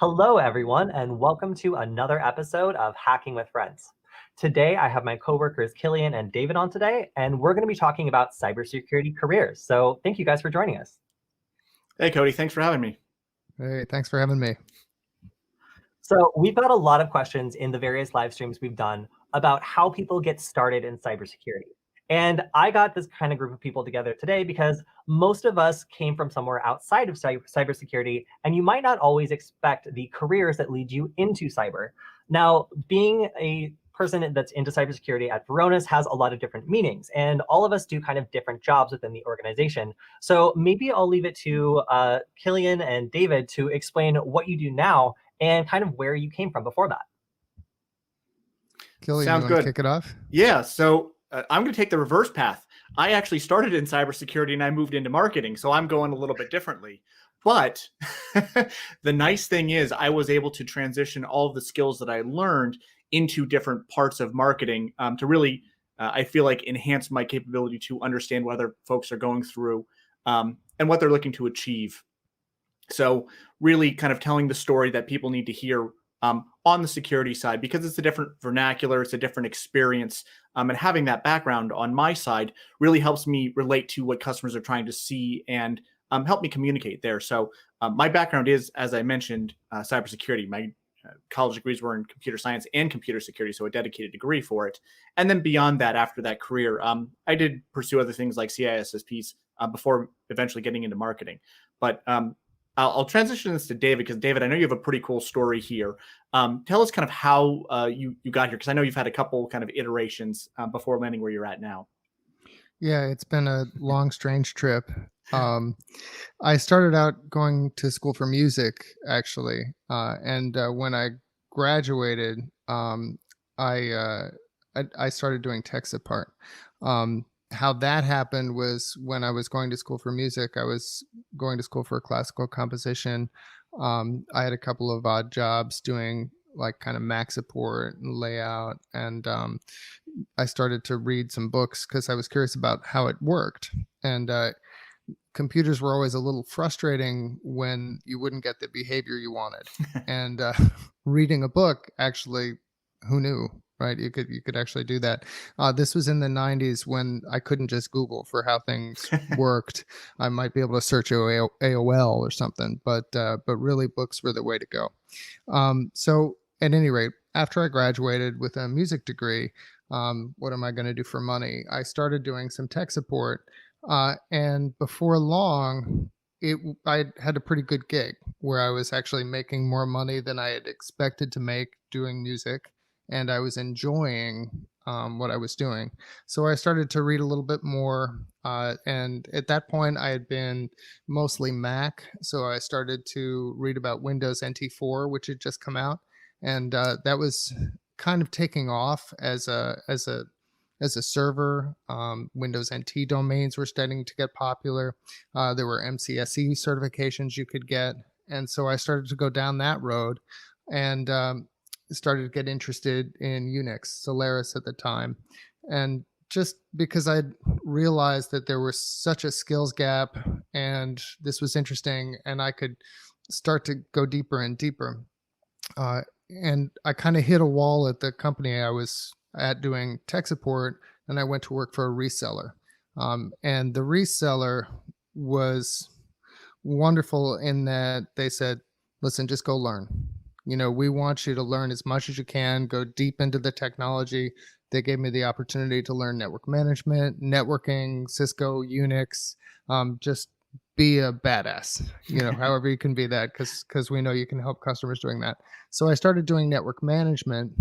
Hello, everyone, and welcome to another episode of Hacking with Friends. Today, I have my coworkers Killian and David on today, and we're going to be talking about cybersecurity careers. So, thank you guys for joining us. Hey, Kody, thanks for having me. Hey, thanks for having me. So, we've got a lot of questions in the various live streams we've done about how people get started in cybersecurity. And I got this kind of group of people together today because most of us came from somewhere outside of cybersecurity, and you might not always expect the careers that lead you into cyber. Now, being a person that's into cybersecurity at Varonis has a lot of different meanings, and all of us do kind of different jobs within the organization. So maybe I'll leave it to Killian and David to explain what you do now and kind of where you came from before that. Killian, Sounds you want good. to kick it off? Yeah, so I'm going to take the reverse path. I actually started in cybersecurity and I moved into marketing, so I'm going a little bit differently. But the nice thing is I was able to transition all of the skills that I learned into different parts of marketing to really, I feel like, enhance my capability to understand what other folks are going through and what they're looking to achieve. So really kind of telling the story that people need to hear on the security side, because it's a different vernacular, it's a different experience. And having that background on my side really helps me relate to what customers are trying to see and help me communicate there. So my background is, as I mentioned, cybersecurity. My college degrees were in computer science and computer security, so a dedicated degree for it. And then beyond that, after that career, I did pursue other things like CISSPs before eventually getting into marketing. But I'll transition this to David, because David, I know you have a pretty cool story here. Tell us kind of how you got here, because I know you've had a couple kind of iterations before landing where you're at now. Yeah, it's been a long, strange trip. I started out going to school for music, actually, and when I graduated, I started doing tech support. How that happened was when I was going to school for music, I was going to school for classical composition. I had a couple of odd jobs doing like kind of Mac support and layout. And I started to read some books because I was curious about how it worked. And computers were always a little frustrating when you wouldn't get the behavior you wanted. And reading a book, actually, who knew? Right, you could actually do that. This was in the 90s when I couldn't just Google for how things worked. I might be able to search AOL or something, but really books were the way to go. So at any rate, after I graduated with a music degree, what am I going to do for money? I started doing some tech support, and before long, I had a pretty good gig where I was actually making more money than I had expected to make doing music. And I was enjoying what I was doing. So I started to read a little bit more. And at that point, I had been mostly Mac. So I started to read about Windows NT4, which had just come out. And that was kind of taking off as a server. Windows NT domains were starting to get popular. There were MCSE certifications you could get. And so I started to go down that road. And started to get interested in Unix, Solaris at the time. And just because I'd realized that there was such a skills gap and this was interesting and I could start to go deeper and deeper. And I kind of hit a wall at the company I was at doing tech support, and I went to work for a reseller. And the reseller was wonderful in that they said, listen, just go learn. We want you to learn as much as you can, go deep into the technology. They gave me the opportunity to learn network management, networking, Cisco, Unix, just be a badass, however you can be that, because we know you can help customers doing that. So I started doing network management,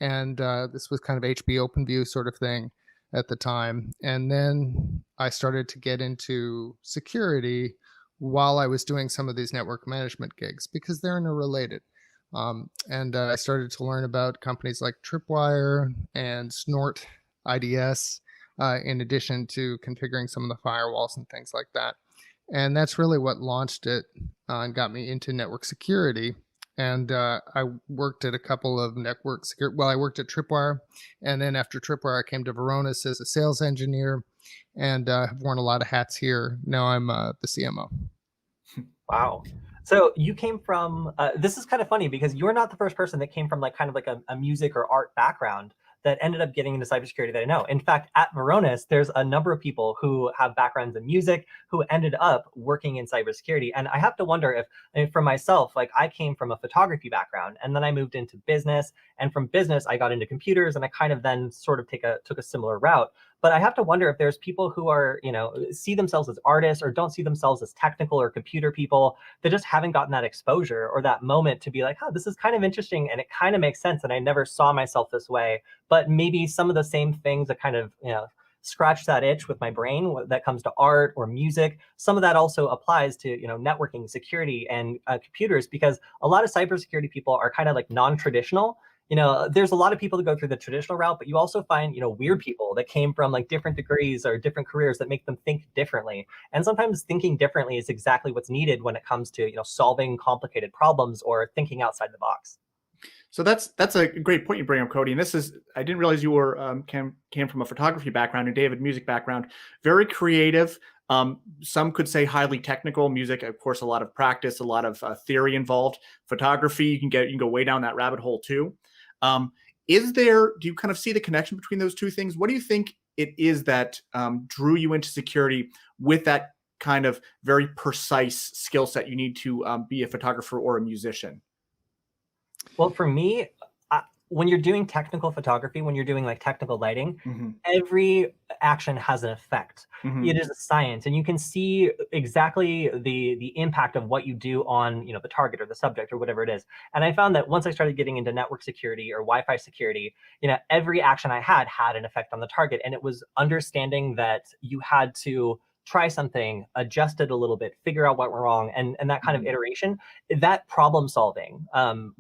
and this was kind of HP OpenView sort of thing at the time. And then I started to get into security while I was doing some of these network management gigs, because they're interrelated. And I started to learn about companies like Tripwire and Snort IDS, in addition to configuring some of the firewalls and things like that. And that's really what launched it and got me into network security. And I worked at a couple of network security. Well, I worked at Tripwire. And then after Tripwire, I came to Varonis as a sales engineer and have worn a lot of hats here. Now I'm the CMO. Wow. So you came from, this is kind of funny because you're not the first person that came from like kind of like a music or art background that ended up getting into cybersecurity that I know. In fact, at Varonis, there's a number of people who have backgrounds in music who ended up working in cybersecurity. And I have to wonder if, I mean, for myself, like I came from a photography background and then I moved into business. And from business, I got into computers and I kind of then sort of took a similar route. But I have to wonder if there's people who are, see themselves as artists or don't see themselves as technical or computer people that just haven't gotten that exposure or that moment to be like, oh, this is kind of interesting and it kind of makes sense. And I never saw myself this way. But maybe some of the same things that kind of, scratch that itch with my brain that comes to art or music. Some of that also applies to, networking, security, and computers, because a lot of cybersecurity people are kind of like non-traditional. There's a lot of people that go through the traditional route, but you also find, weird people that came from like different degrees or different careers that make them think differently. And sometimes thinking differently is exactly what's needed when it comes to, solving complicated problems or thinking outside the box. So that's a great point you bring up, Kody. And this is, I didn't realize you were came from a photography background and David, music background, very creative. Some could say highly technical. Music, of course, a lot of practice, a lot of theory involved. Photography, you can go way down that rabbit hole too. Do you kind of see the connection between those two things? What do you think it is that drew you into security with that kind of very precise skill set you need to be a photographer or a musician? Well, for me, when you're doing technical photography, when you're doing like technical lighting, Mm-hmm. every action has an effect. Mm-hmm. It is a science, and you can see exactly the impact of what you do on the target or the subject or whatever it is. And I found that once I started getting into network security or Wi-Fi security, every action I had an effect on the target, and it was understanding that you had to try something, adjust it a little bit, figure out what went wrong, and that kind of iteration, that problem solving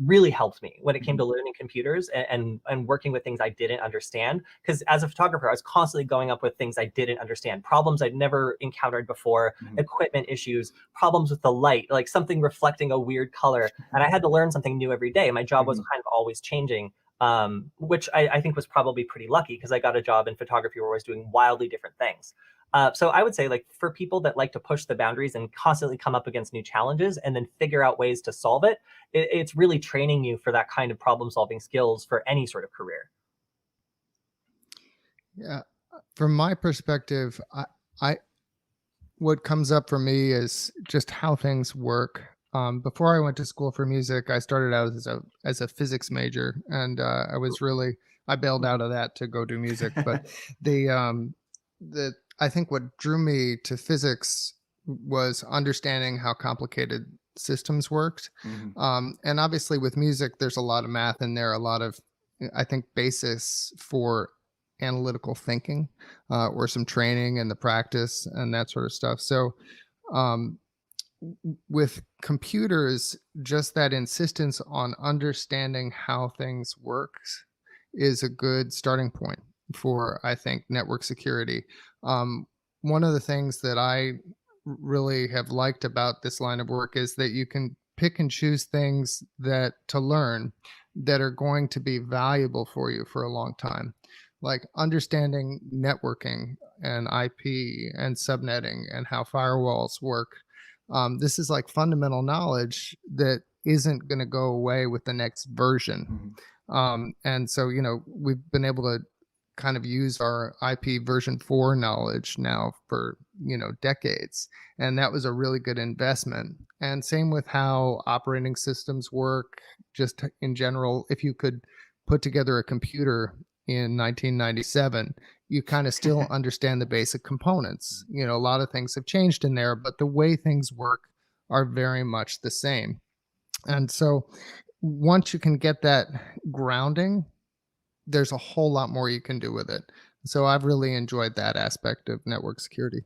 really helped me when it came to learning computers and working with things I didn't understand. Because as a photographer, I was constantly going up with things I didn't understand, problems I'd never encountered before, equipment issues, problems with the light, like something reflecting a weird color. And I had to learn something new every day. My job was kind of always changing. Which I think was probably pretty lucky because I got a job in photography where I was doing wildly different things. So I would say, like, for people that like to push the boundaries and constantly come up against new challenges and then figure out ways to solve it's really training you for that kind of problem solving skills for any sort of career. Yeah, from my perspective, I what comes up for me is just how things work. Before I went to school for music, I started out as a physics major, and I bailed out of that to go do music. But the I think what drew me to physics was understanding how complicated systems worked. And obviously, with music, there's a lot of math in there, a lot of, I think, basis for analytical thinking, or some training and the practice and that sort of stuff. So, with computers, just that insistence on understanding how things work is a good starting point for, I think, network security. One of the things that I really have liked about this line of work is that you can pick and choose things that to learn that are going to be valuable for you for a long time, like understanding networking and IP and subnetting and how firewalls work. This is like fundamental knowledge that isn't going to go away with the next version. And so, we've been able to kind of use our IP version 4 knowledge now for, decades. And that was a really good investment. And same with how operating systems work, just in general. If you could put together a computer in 1997, you kind of still understand the basic components. A lot of things have changed in there, but the way things work are very much the same. And so once you can get that grounding, there's a whole lot more you can do with it. So I've really enjoyed that aspect of network security.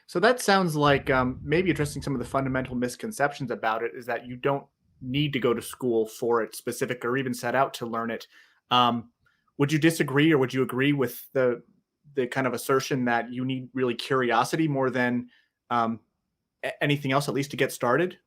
So that sounds like maybe addressing some of the fundamental misconceptions about it is that you don't need to go to school for it specific or even set out to learn it. Would you disagree or would you agree with the kind of assertion that you need really curiosity more than anything else, at least to get started?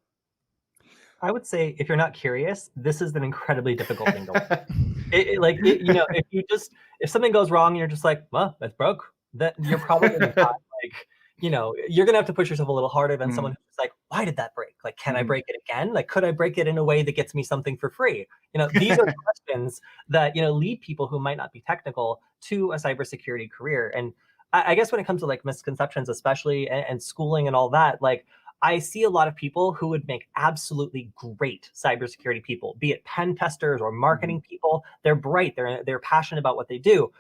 I would say if you're not curious, this is an incredibly difficult thing to learn. If something goes wrong and you're just like, well, that's broke, that you're probably not like, you're gonna have to push yourself a little harder than someone who's just like, why did that break? Like, can I Mhm. break it again? Like, could I break it in a way that gets me something for free? These are questions that, lead people who might not be technical to a cybersecurity career. And I guess when it comes to like misconceptions, especially and schooling and all that, like I see a lot of people who would make absolutely great cybersecurity people, be it pen testers or Mhm. marketing people. They're bright, they're passionate about what they do.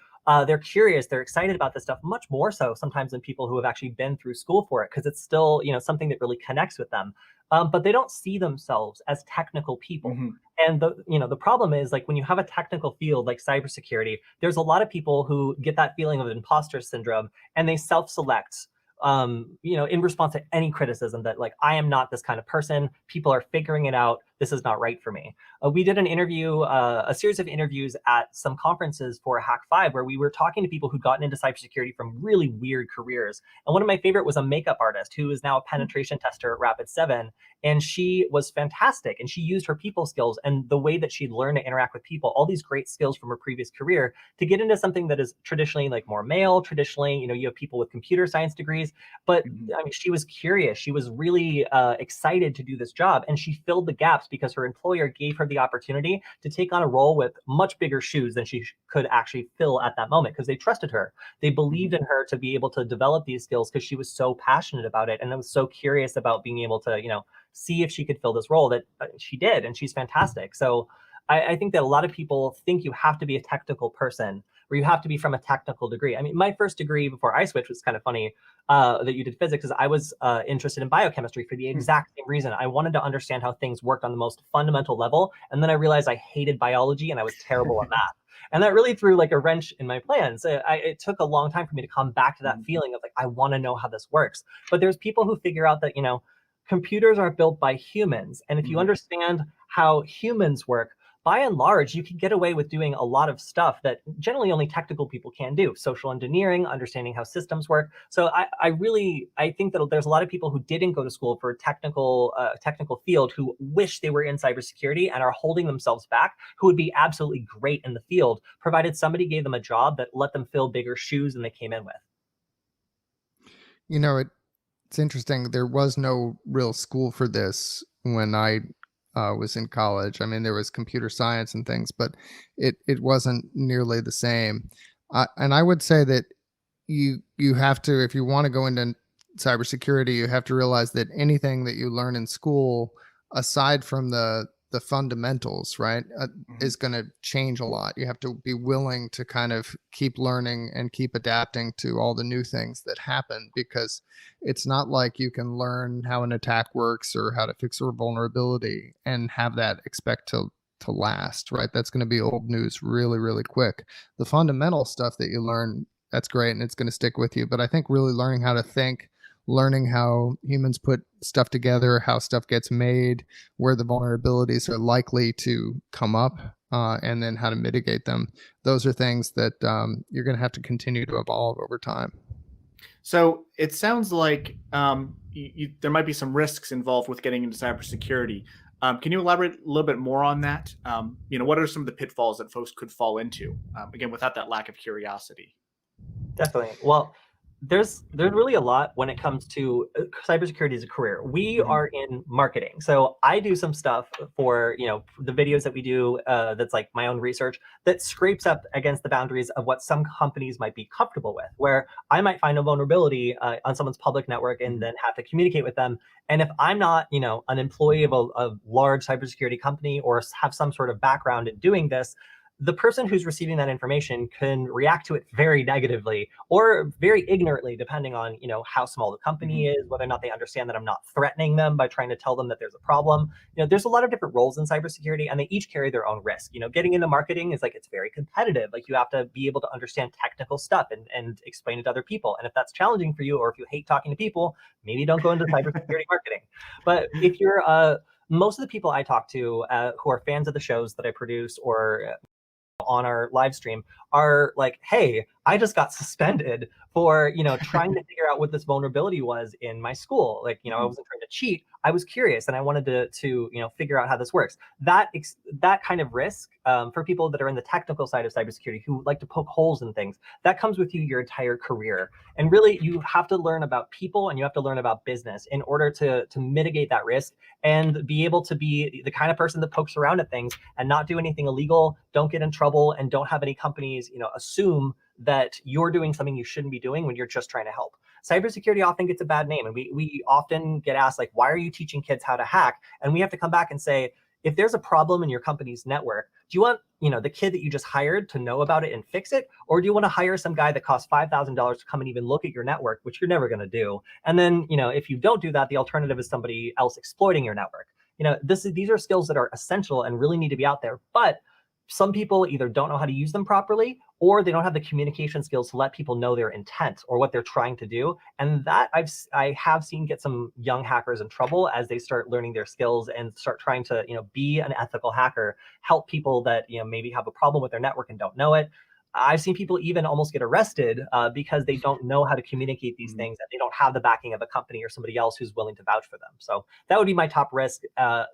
They're curious, they're excited about this stuff, much more so sometimes than people who have actually been through school for it, because it's still, something that really connects with them. But they don't see themselves as technical people. Mhm. And the problem is, like, when you have a technical field like cybersecurity, there's a lot of people who get that feeling of imposter syndrome, and they self-select, in response to any criticism that, like, I am not this kind of person. People are figuring it out. This is not right for me. We did a series of interviews at some conferences for Hack 5, where we were talking to people who'd gotten into cybersecurity from really weird careers. And one of my favorite was a makeup artist who is now a penetration tester at Rapid7. And she was fantastic. And she used her people skills and the way that she'd learned to interact with people, all these great skills from her previous career, to get into something that is traditionally like more male. Traditionally, you have people with computer science degrees. But Mhm. I mean, she was curious. She was really excited to do this job, and she filled the gaps because her employer gave her the opportunity to take on a role with much bigger shoes than she could actually fill at that moment, because they trusted her. They Mhm. believed in her to be able to develop these skills because she was so passionate about it and was so curious about being able to, see if she could fill this role, that she did, and she's fantastic. So I think that a lot of people think you have to be a technical person, or you have to be from a technical degree. I mean, my first degree before I switched was kind of funny, that you did physics, because I was interested in biochemistry for the Hmm. exact same reason. I wanted to understand how things worked on the most fundamental level, and then I realized I hated biology and I was terrible at math. And that really threw like a wrench in my plans. It took a long time for me to come back to that Mhm. feeling of like, I want to know how this works. But there's people who figure out that, computers are built by humans. And if you Mhm. understand how humans work, by and large, you can get away with doing a lot of stuff that generally only technical people can do. Social engineering, understanding how systems work. So I think that there's a lot of people who didn't go to school for a technical field, who wish they were in cybersecurity and are holding themselves back, who would be absolutely great in the field, provided somebody gave them a job that let them fill bigger shoes than they came in with. You know, it's interesting. There was no real school for this when I was in college. I mean, there was computer science and things, but it wasn't nearly the same. And I would say that you have to, if you want to go into cybersecurity, you have to realize that anything that you learn in school, aside from the fundamentals, right, Mhm. is going to change a lot. You have to be willing to kind of keep learning and keep adapting to all the new things that happen, because it's not like you can learn how an attack works or how to fix a vulnerability and have that expect to last, right? That's going to be old news really, really quick. The fundamental stuff that you learn, that's great and it's going to stick with you. But I think really learning how to think, learning how humans put stuff together, how stuff gets made, where the vulnerabilities are likely to come up, and then how to mitigate them. Those are things that you're going to have to continue to evolve over time. So it sounds like there might be some risks involved with getting into cybersecurity. Can you elaborate a little bit more on that? What are some of the pitfalls that folks could fall into? Again, without that lack of curiosity. Definitely. Well, there's really a lot when it comes to cybersecurity as a career. We Hmm. are in marketing, so I do some stuff for the videos that we do. That's like my own research that scrapes up against the boundaries of what some companies might be comfortable with. Where I might find a vulnerability on someone's public network and Hmm. then have to communicate with them. And if I'm not, an employee of a large cybersecurity company, or have some sort of background in doing this, the person who's receiving that information can react to it very negatively or very ignorantly, depending on how small the company Hmm. is, whether or not they understand that I'm not threatening them by trying to tell them that there's a problem. There's a lot of different roles in cybersecurity, and they each carry their own risk. Getting into marketing is like, it's very competitive. Like, you have to be able to understand technical stuff and explain it to other people. And if that's challenging for you, or if you hate talking to people, maybe don't go into cybersecurity marketing. But if you're most of the people I talk to, who are fans of the shows that I produce, or on our live stream, are like, hey, I just got suspended for trying to figure out what this vulnerability was in my school. Like, I Hmm. wasn't trying to cheat, I was curious and I wanted to figure out how this works. That kind of risk, for people that are in the technical side of cybersecurity who like to poke holes in things, that comes with you your entire career. And really, you have to learn about people and you have to learn about business in order to mitigate that risk and be able to be the kind of person that pokes around at things and not do anything illegal, don't get in trouble, and don't have any companies assume that you're doing something you shouldn't be doing when you're just trying to help. Cybersecurity often gets a bad name, and we often get asked, like, why are you teaching kids how to hack? And we have to come back and say, if there's a problem in your company's network, do you want the kid that you just hired to know about it and fix it? Or do you want to hire some guy that costs $5,000 to come and even look at your network, which you're never going to do? And then, if you don't do that, the alternative is somebody else exploiting your network. These are skills that are essential and really need to be out there. But some people either don't know how to use them properly, or they don't have the communication skills to let people know their intent or what they're trying to do. And that I have seen get some young hackers in trouble as they start learning their skills and start trying to be an ethical hacker, help people that maybe have a problem with their network and don't know it. I've seen people even almost get arrested because they don't know how to communicate these things, and they don't have the backing of a company or somebody else who's willing to vouch for them. So that would be my top risk: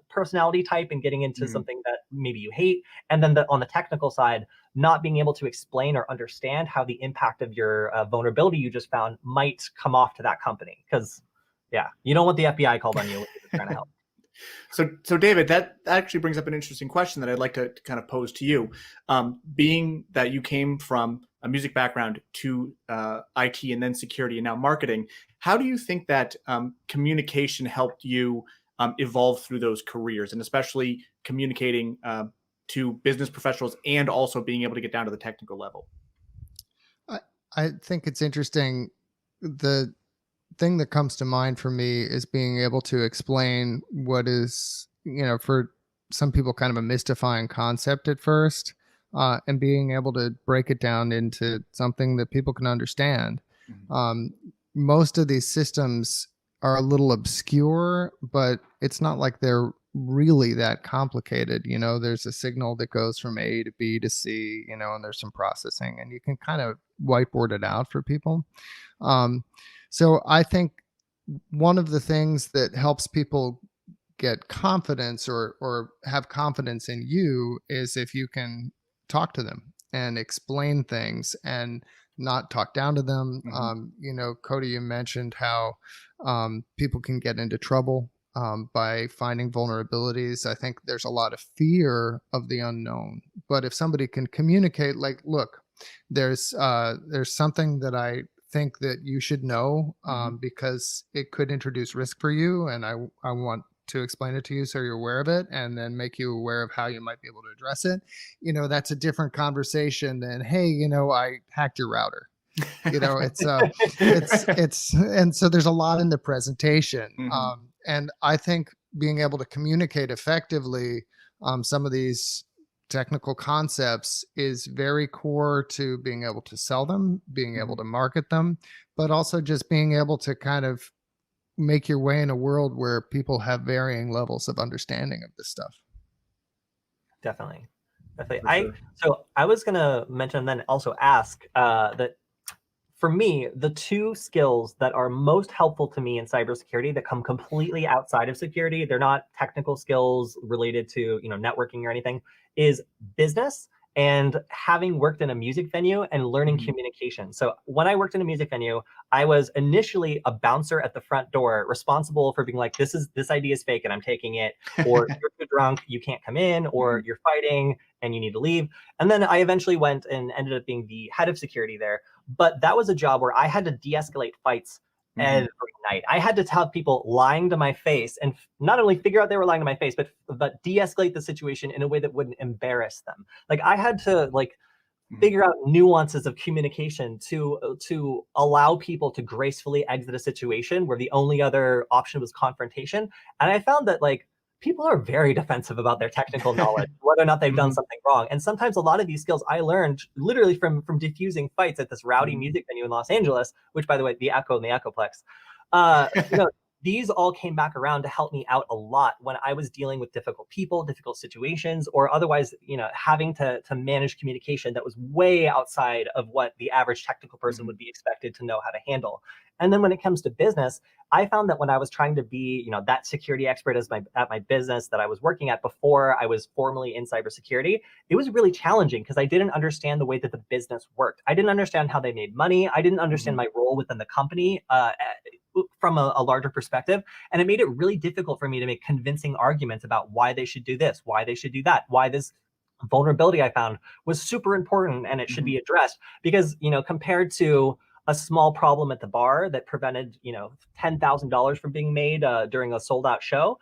personality type and getting into something that maybe you hate. And then on the technical side, not being able to explain or understand how the impact of your vulnerability you just found might come off to that company. Because, yeah, you don't want the FBI called on you when you're trying to help. So David, that actually brings up an interesting question that I'd like to kind of pose to you. Being that you came from a music background to IT and then security and now marketing, how do you think that communication helped you evolve through those careers, and especially communicating to business professionals and also being able to get down to the technical level? I think it's interesting. The thing that comes to mind for me is being able to explain what is, for some people, kind of a mystifying concept at first, and being able to break it down into something that people can understand. Most of these systems are a little obscure, but it's not like they're really that complicated. There's a signal that goes from A to B to C, and there's some processing, and you can kind of whiteboard it out for people. So I think one of the things that helps people get confidence or have confidence in you is if you can talk to them and explain things and not talk down to them. Kody, you mentioned how people can get into trouble by finding vulnerabilities. I think there's a lot of fear of the unknown. But if somebody can communicate, like, look, there's something that I think that you should know because it could introduce risk for you, and I want to explain it to you so you're aware of it, and then make you aware of how you might be able to address it. That's a different conversation than, hey, I hacked your router. It's and so there's a lot in the presentation. And I think being able to communicate effectively some of these technical concepts is very core to being able to sell them, being able to market them, but also just being able to kind of make your way in a world where people have varying levels of understanding of this stuff. Definitely. So I was going to mention and then also ask that for me, the two skills that are most helpful to me in cybersecurity that come completely outside of security, they're not technical skills related to networking or anything, is business and having worked in a music venue and learning communication. So when I worked in a music venue, I was initially a bouncer at the front door, responsible for being like, this idea is fake and I'm taking it, or you're too drunk, you can't come in, or you're fighting and you need to leave. And then I eventually went and ended up being the head of security there. But that was a job where I had to de-escalate fights every night. I had to tell people lying to my face and not only figure out they were lying to my face, but de-escalate the situation in a way that wouldn't embarrass them. Like, I had to figure out nuances of communication to allow people to gracefully exit a situation where the only other option was confrontation. And I found that people are very defensive about their technical knowledge, whether or not they've done something wrong. And sometimes a lot of these skills I learned literally from diffusing fights at this rowdy music venue in Los Angeles, which, by the way, the Echo and the Echoplex. these all came back around to help me out a lot when I was dealing with difficult people, difficult situations, or otherwise, having to manage communication that was way outside of what the average technical person Mhm. would be expected to know how to handle. And then when it comes to business, I found that when I was trying to be, that security expert at my business that I was working at before I was formally in cybersecurity, it was really challenging because I didn't understand the way that the business worked. I didn't understand how they made money. I didn't understand Mhm. my role within the company from a larger perspective. And it made it really difficult for me to make convincing arguments about why they should do this, why they should do that, why this vulnerability I found was super important and it should Mhm. be addressed. Because, compared to a small problem at the bar that prevented, $10,000 from being made during a sold out show,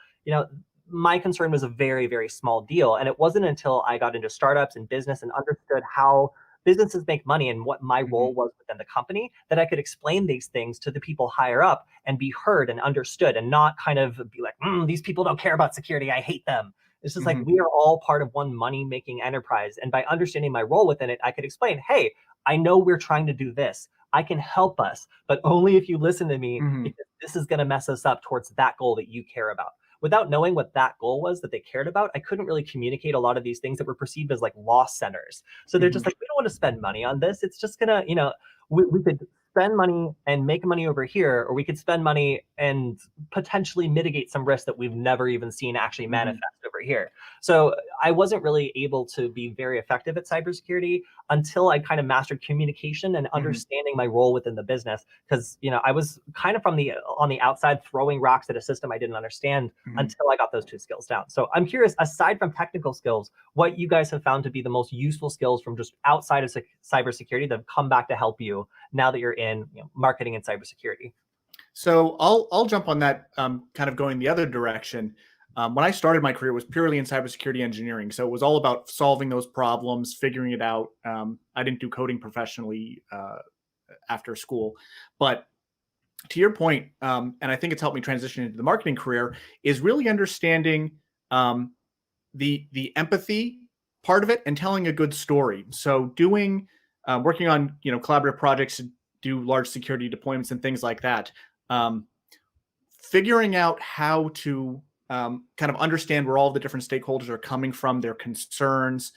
my concern was a very, very small deal. And it wasn't until I got into startups and business and understood how businesses make money and what my Mhm. role was within the company that I could explain these things to the people higher up and be heard and understood and not kind of be like, these people don't care about security. I hate them. It's just like Mhm. we are all part of one money making enterprise. And by understanding my role within it, I could explain, hey, I know we're trying to do this. I can help us, but only if you listen to me, Mhm. because this is going to mess us up towards that goal that you care about. Without knowing what that goal was that they cared about, I couldn't really communicate a lot of these things that were perceived as like loss centers. So they're just Mhm. like, we don't want to spend money on this. It's just gonna, we could spend money and make money over here, or we could spend money and potentially mitigate some risks that we've never even seen actually Mhm. manifest over here. So I wasn't really able to be very effective at cybersecurity until I kind of mastered communication and Mhm. understanding my role within the business. Because I was kind of from the on the outside throwing rocks at a system I didn't understand Mhm. until I got those two skills down. So I'm curious, aside from technical skills, what you guys have found to be the most useful skills from just outside of cybersecurity that have come back to help you now that you're in marketing and cybersecurity. So I'll jump on that, kind of going the other direction. When I started my career, it was purely in cybersecurity engineering, so it was all about solving those problems, figuring it out. I didn't do coding professionally after school, but to your point, and I think it's helped me transition into the marketing career, is really understanding um, the empathy part of it and telling a good story. So working on collaborative projects to do large security deployments and things like that. Um, Figuring out how to kind of understand where all the different stakeholders are coming from, their concerns,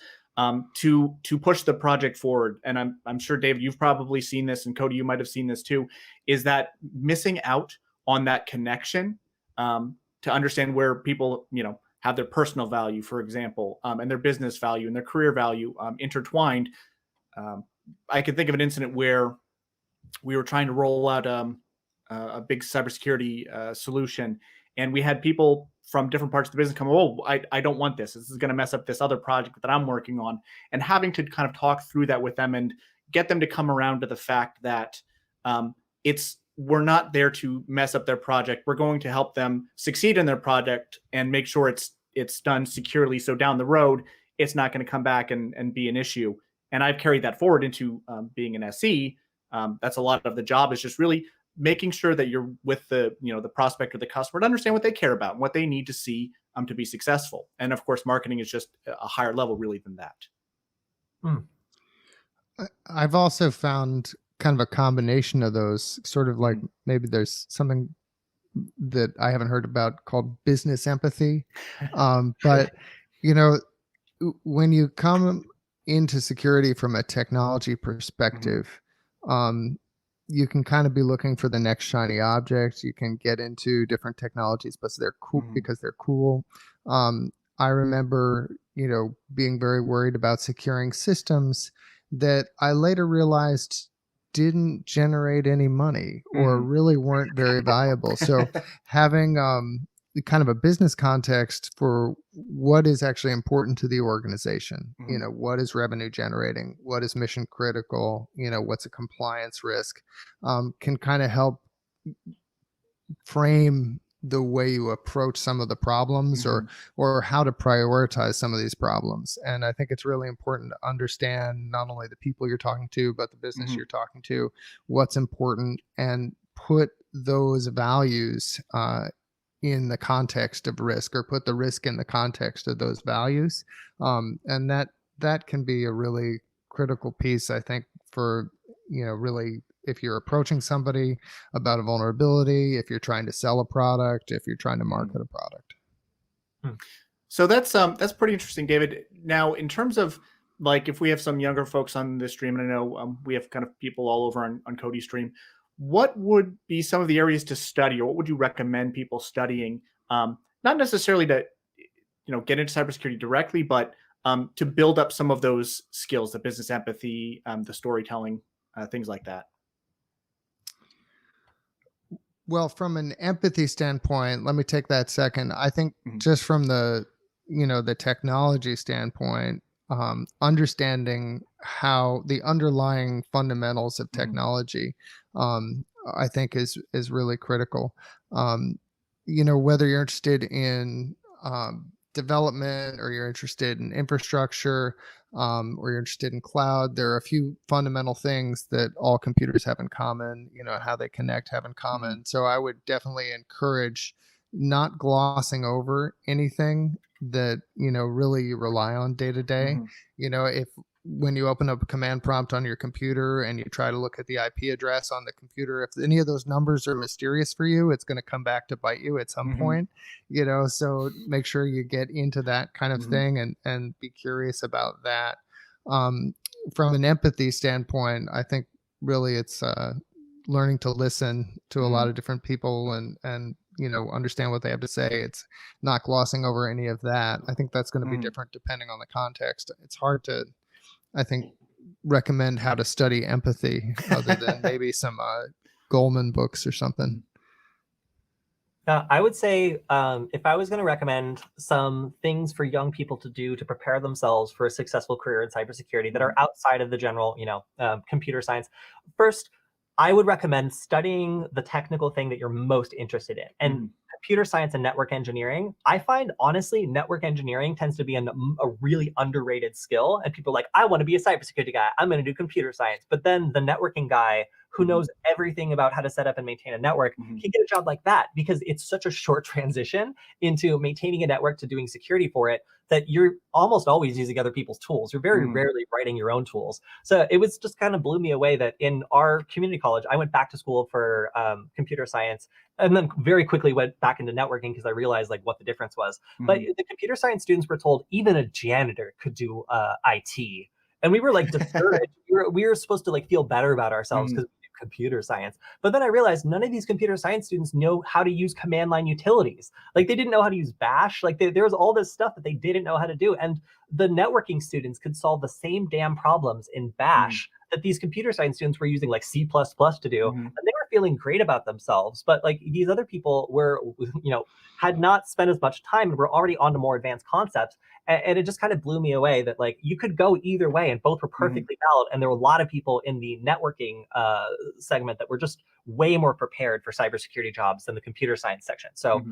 to push the project forward. And I'm sure, David, you've probably seen this, and Kody, you might have seen this too. Is that missing out on that connection to understand where people have their personal value, for example, and their business value and their career value intertwined. Um, I can think of an incident where we were trying to roll out a big cybersecurity solution, and we had people from different parts of the business come, oh, I don't want this. This is going to mess up this other project that I'm working on, and having to kind of talk through that with them and get them to come around to the fact that it's we're not there to mess up their project. We're going to help them succeed in their project and make sure it's done securely. So down the road, it's not going to come back and be an issue. And I've carried that forward into being an SE. That's a lot of the job, is just really making sure that you're with the prospect or the customer to understand what they care about and what they need to see to be successful. And of course, marketing is just a higher level really than that. Hmm. I've also found kind of a combination of those, sort of like Mhm. maybe there's something that I haven't heard about called business empathy. But you know, when you come into security from a technology Mhm. perspective, um, you can kind of be looking for the next shiny object. You can get into different technologies, but they're cool Mhm. because they're cool. I remember, being very worried about securing systems that I later realized didn't generate any money or Mhm. really weren't very valuable. So having kind of a business context for what is actually important to the organization. Mhm. What is revenue generating? What is mission critical? What's a compliance risk? Can kind of help frame the way you approach some of the problems, or Mhm. how to prioritize some of these problems. And I think it's really important to understand not only the people you're talking to, but the business Mhm. you're talking to, what's important, and put those values in the context of risk, or put the risk in the context of those values. And that can be a really critical piece, I think, for really if you're approaching somebody about a vulnerability, if you're trying to sell a product, if you're trying to market a product. So that's pretty interesting, David. Now, in terms of like if we have some younger folks on this stream, and I know we have kind of people all over on Kody stream, what would be some of the areas to study, or what would you recommend people studying? Not necessarily to get into cybersecurity directly, but to build up some of those skills, the business empathy, the storytelling, things like that. Well, from an empathy standpoint, let me take that second. I think just from the technology standpoint, understanding how the underlying fundamentals of technology, I think is really critical. Whether you're interested in development, or you're interested in infrastructure, or you're interested in cloud, there are a few fundamental things that all computers have in common, how they connect have in common. So I would definitely encourage not glossing over anything that, really you rely on day to day. If when you open up a command prompt on your computer and you try to look at the IP address on the computer, if any of those numbers are mysterious for you, it's going to come back to bite you at some point, so make sure you get into that kind of thing and be curious about that. From an empathy standpoint, I think really it's learning to listen to a lot of different people and understand what they have to say. It's not glossing over any of that. I think that's going to be different depending on the context. It's hard to, I think, recommend how to study empathy other than maybe some Goleman books or something. I would say if I was going to recommend some things for young people to do to prepare themselves for a successful career in cybersecurity that are outside of the general, computer science, first, I would recommend studying the technical thing that you're most interested in. And computer science and network engineering, I find, honestly, network engineering tends to be a really underrated skill. And people are like, I want to be a cybersecurity guy. I'm going to do computer science. But then the networking guy who knows everything about how to set up and maintain a network can get a job like that, because it's such a short transition into maintaining a network to doing security for it that you're almost always using other people's tools. You're very rarely writing your own tools. So it was just kind of blew me away that in our community college, I went back to school for computer science and then very quickly went back into networking because I realized like what the difference was. But the computer science students were told even a janitor could do IT. And we were like discouraged. we were supposed to like feel better about ourselves because we do computer science. But then I realized none of these computer science students know how to use command line utilities. Like they didn't know how to use bash. Like there was all this stuff that they didn't know how to do. And the networking students could solve the same damn problems in bash that these computer science students were using like C++ to do. And they were feeling great about themselves. But like these other people were, had not spent as much time and were already on to more advanced concepts. And it just kind of blew me away that like you could go either way and both were perfectly valid. And there were a lot of people in the networking segment that were just way more prepared for cybersecurity jobs than the computer science section. So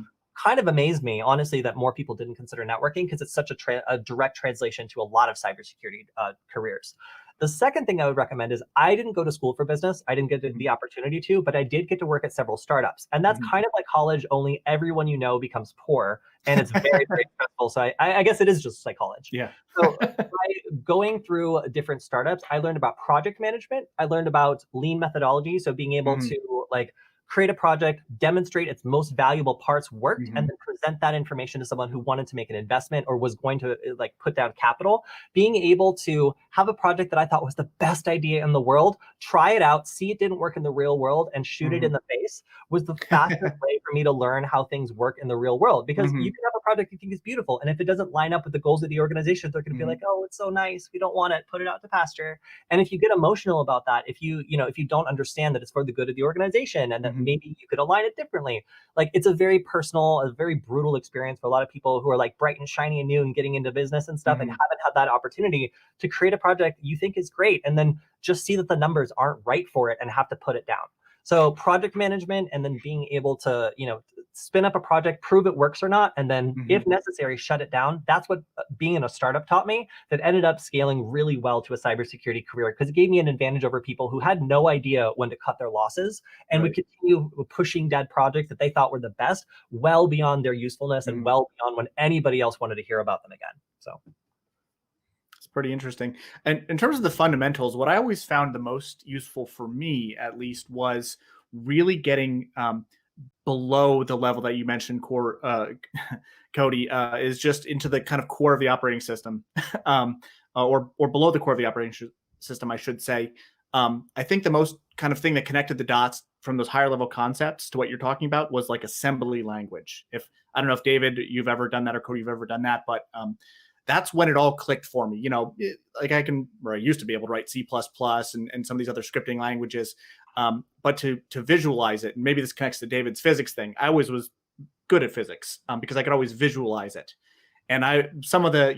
kind of amazed me, honestly, that more people didn't consider networking because it's such a direct translation to a lot of cybersecurity careers. The second thing I would recommend is I didn't go to school for business. I didn't get the opportunity to, but I did get to work at several startups. And that's kind of like college, only everyone you know becomes poor. And it's very, very stressful. So I guess it is just like college. Yeah. So by going through different startups, I learned about project management. I learned about lean methodology. So being able to like create a project, demonstrate its most valuable parts worked, and then present that information to someone who wanted to make an investment or was going to like put down capital. Being able to have a project that I thought was the best idea in the world, try it out, see it didn't work in the real world, and shoot it in the face was the fastest way for me to learn how things work in the real world. Because you can have a project you think is beautiful, and if it doesn't line up with the goals of the organization, they're going to be like, oh, it's so nice, we don't want it, put it out to pasture. And if you get emotional about that, if you don't understand that it's for the good of the organization and that maybe you could align it differently, like it's a very personal, a very brutal experience for a lot of people who are like bright and shiny and new and getting into business and stuff and haven't had that opportunity to create a project you think is great and then just see that the numbers aren't right for it and have to put it down. So project management, and then being able to, spin up a project, prove it works or not, and then if necessary, shut it down. That's what being in a startup taught me, that ended up scaling really well to a cybersecurity career, because it gave me an advantage over people who had no idea when to cut their losses and would continue pushing dead projects that they thought were the best well beyond their usefulness and well beyond when anybody else wanted to hear about them again. So pretty interesting. And in terms of the fundamentals, what I always found the most useful for me, at least, was really getting below the level that you mentioned, core Kody, is just into the kind of core of the operating system, or below the core of the operating system, I should say. I think the most kind of thing that connected the dots from those higher level concepts to what you're talking about was like assembly language. If I don't know if David, you've ever done that, or Kody, you've ever done that, but that's when it all clicked for me. Like I used to be able to write C++ and some of these other scripting languages. But to visualize it, and maybe this connects to David's physics thing, I always was good at physics because I could always visualize it. And some of the,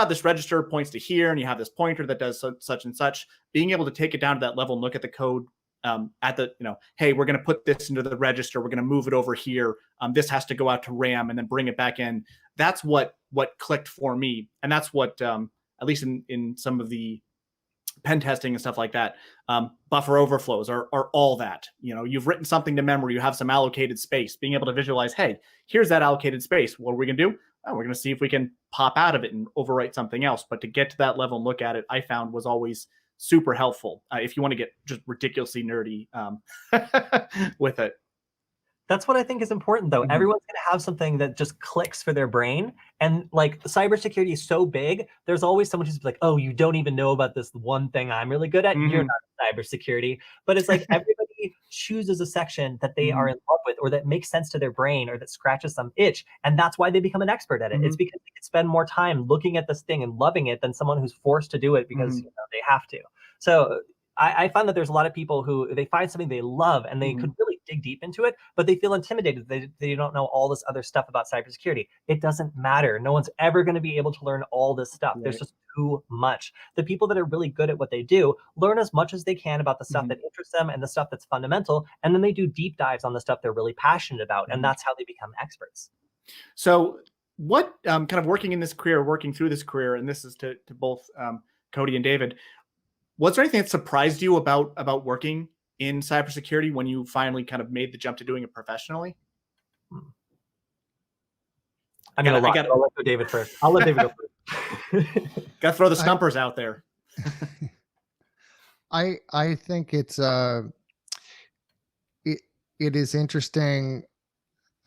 this register points to here, and you have this pointer that does such and such. Being able to take it down to that level and look at the code hey, we're going to put this into the register. We're going to move it over here. This has to go out to RAM and then bring it back in. That's what clicked for me. And that's what, at least in some of the pen testing and stuff like that, buffer overflows are all that. You've written something to memory, you have some allocated space. Being able to visualize, hey, here's that allocated space. What are we going to do? Oh, we're going to see if we can pop out of it and overwrite something else. But to get to that level and look at it, I found was always super helpful if you want to get just ridiculously nerdy with it. That's what I think is important, though. Everyone's going to have something that just clicks for their brain. And like cybersecurity is so big, there's always someone who's like, oh, you don't even know about this one thing I'm really good at. You're not cybersecurity. But it's like everybody chooses a section that they are in love with, or that makes sense to their brain, or that scratches some itch. And that's why they become an expert at it. It's because they can spend more time looking at this thing and loving it than someone who's forced to do it because they have to. So I find that there's a lot of people who they find something they love and they could really dig deep into it, but they feel intimidated. They don't know all this other stuff about cybersecurity. It doesn't matter. No one's ever going to be able to learn all this stuff. Right. There's just too much. The people that are really good at what they do learn as much as they can about the stuff that interests them and the stuff that's fundamental, and then they do deep dives on the stuff they're really passionate about, and that's how they become experts. So what kind of working through this career, and this is to both Kody and David, was there anything that surprised you about working in cybersecurity when you finally kind of made the jump to doing it professionally? I mean, I'll let David first. I'll let David go first. Got to throw the stumpers out there. I think it is interesting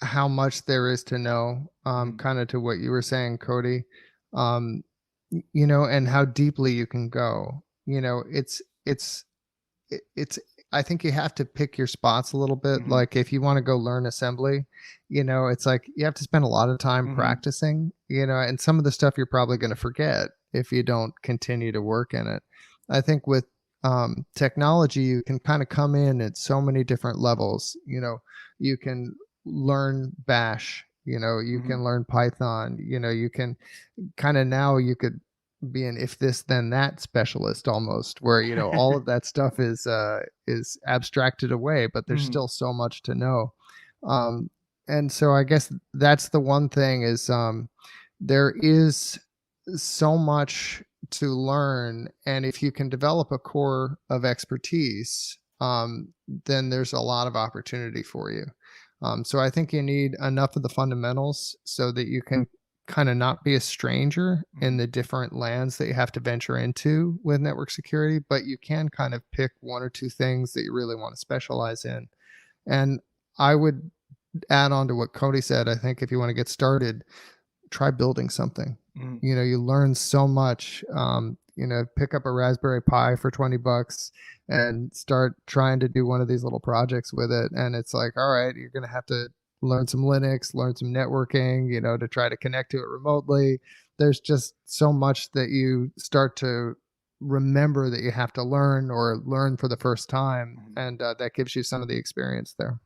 how much there is to know, kind of to what you were saying, Kody, and how deeply you can go. I think you have to pick your spots a little bit. Like if you want to go learn assembly, it's like you have to spend a lot of time practicing, and some of the stuff you're probably going to forget if you don't continue to work in it. I think with technology, you can kind of come in at so many different levels. You can learn Bash, you can learn Python, you can kind of, now you could be an if this then that specialist almost, where all of that stuff is abstracted away, but there's still so much to know. And so I guess that's the one thing is there is so much to learn, and if you can develop a core of expertise, then there's a lot of opportunity for you. So I think you need enough of the fundamentals so that you can kind of not be a stranger in the different lands that you have to venture into with network security, but you can kind of pick one or two things that you really want to specialize in. And I would add on to what Kody said. I think if you want to get started, try building something. You learn so much. Pick up a Raspberry Pi for $20 and start trying to do one of these little projects with it. And it's like, all right, you're going to have to learn some Linux, learn some networking, to try to connect to it remotely. There's just so much that you start to remember that you have to learn or learn for the first time. And that gives you some of the experience there.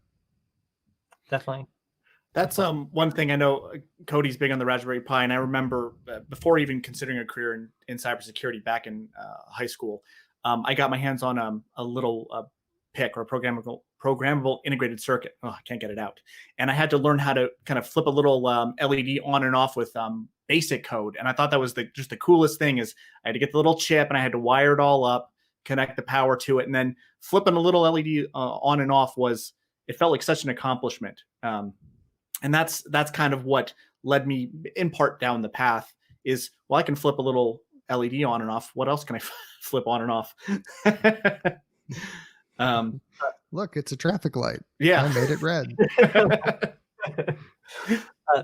Definitely. That's one thing I know. Kody's big on the Raspberry Pi, and I remember before even considering a career in cybersecurity back in high school, I got my hands on a little PIC, or a programmable integrated circuit. Oh, I can't get it out. And I had to learn how to kind of flip a little LED on and off with basic code. And I thought that was just the coolest thing. Is I had to get the little chip and I had to wire it all up, connect the power to it, and then flipping a little LED on and off it felt like such an accomplishment. And that's kind of what led me in part down the path is, well, I can flip a little LED on and off. What else can I flip on and off? Look, it's a traffic light. Yeah. I made it red.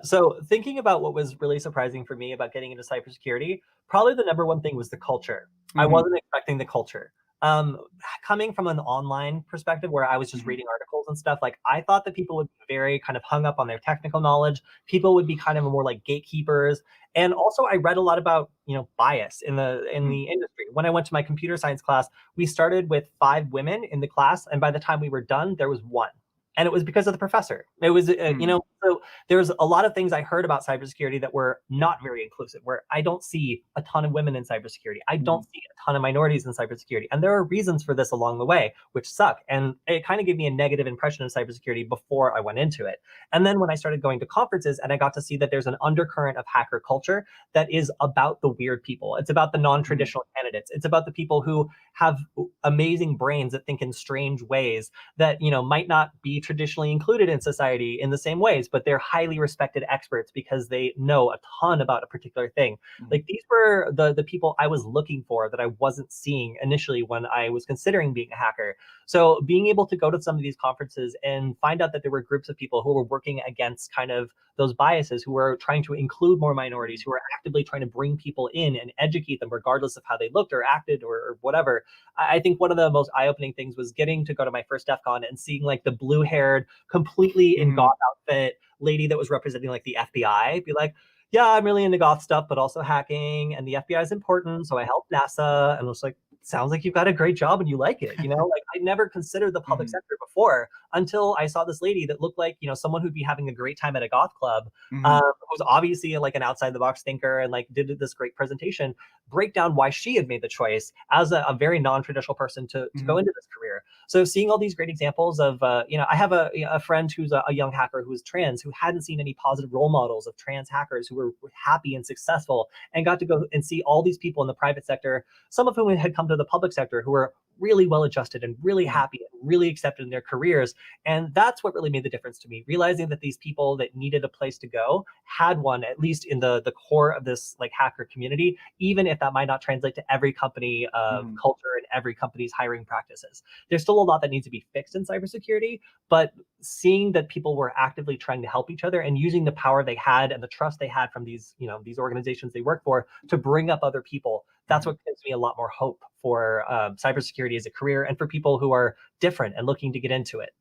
So thinking about what was really surprising for me about getting into cybersecurity, probably the number one thing was the culture. I Mhm. wasn't expecting the culture. Um, Coming from an online perspective where I was just Mhm. reading articles and stuff, like I thought that people would be very kind of hung up on their technical knowledge. People would be kind of more like gatekeepers. And also I read a lot about, bias in Mhm. the industry. When I went to my computer science class, we started with 5 women in the class, and by the time we were done, there was one. And it was because of the professor. It was, Mhm. so there's a lot of things I heard about cybersecurity that were not very inclusive, where I don't see a ton of women in cybersecurity. I don't Mhm. see a ton of minorities in cybersecurity. And there are reasons for this along the way, which suck. And it kind of gave me a negative impression of cybersecurity before I went into it. And then when I started going to conferences and I got to see that there's an undercurrent of hacker culture that is about the weird people, it's about the non Mhm. traditional candidates, it's about the people who have amazing brains that think in strange ways that might not be traditionally included in society in the same ways, but they're highly respected experts because they know a ton about a particular thing. Mhm. Like these were the people I was looking for that I wasn't seeing initially when I was considering being a hacker. So being able to go to some of these conferences and find out that there were groups of people who were working against kind of those biases, who were trying to include more minorities, who were actively trying to bring people in and educate them regardless of how they looked or acted or whatever. I think one of the most eye-opening things was getting to go to my first DEF CON and seeing like the blue-haired, completely in Mhm. goth outfit lady that was representing like the FBI be like, yeah, I'm really into goth stuff, but also hacking, and the FBI is important, so I help NASA. And I was like, sounds like you've got a great job and you like it. Like I never considered the public Mhm. sector before until I saw this lady that looked like, someone who'd be having a great time at a goth club, Mhm. who was obviously like an outside the box thinker and like did this great presentation, break down why she had made the choice as a very non-traditional person to go Mhm. into this career. So seeing all these great examples of, I have a friend who's a young hacker who is trans, who hadn't seen any positive role models of trans hackers who were happy and successful, and got to go and see all these people in the private sector, some of whom had come to the public sector, who were really well adjusted and really Mhm. happy and really accepted in their careers. And that's what really made the difference to me, realizing that these people that needed a place to go had one, at least in the core of this like hacker community, even if that might not translate to every company Mhm. culture and every company's hiring practices. There's still a lot that needs to be fixed in cybersecurity, but seeing that people were actively trying to help each other and using the power they had and the trust they had from these organizations they work for to bring up other people, that's Mhm. what gives me a lot more hope for cybersecurity as a career and for people who are different and looking to get into it.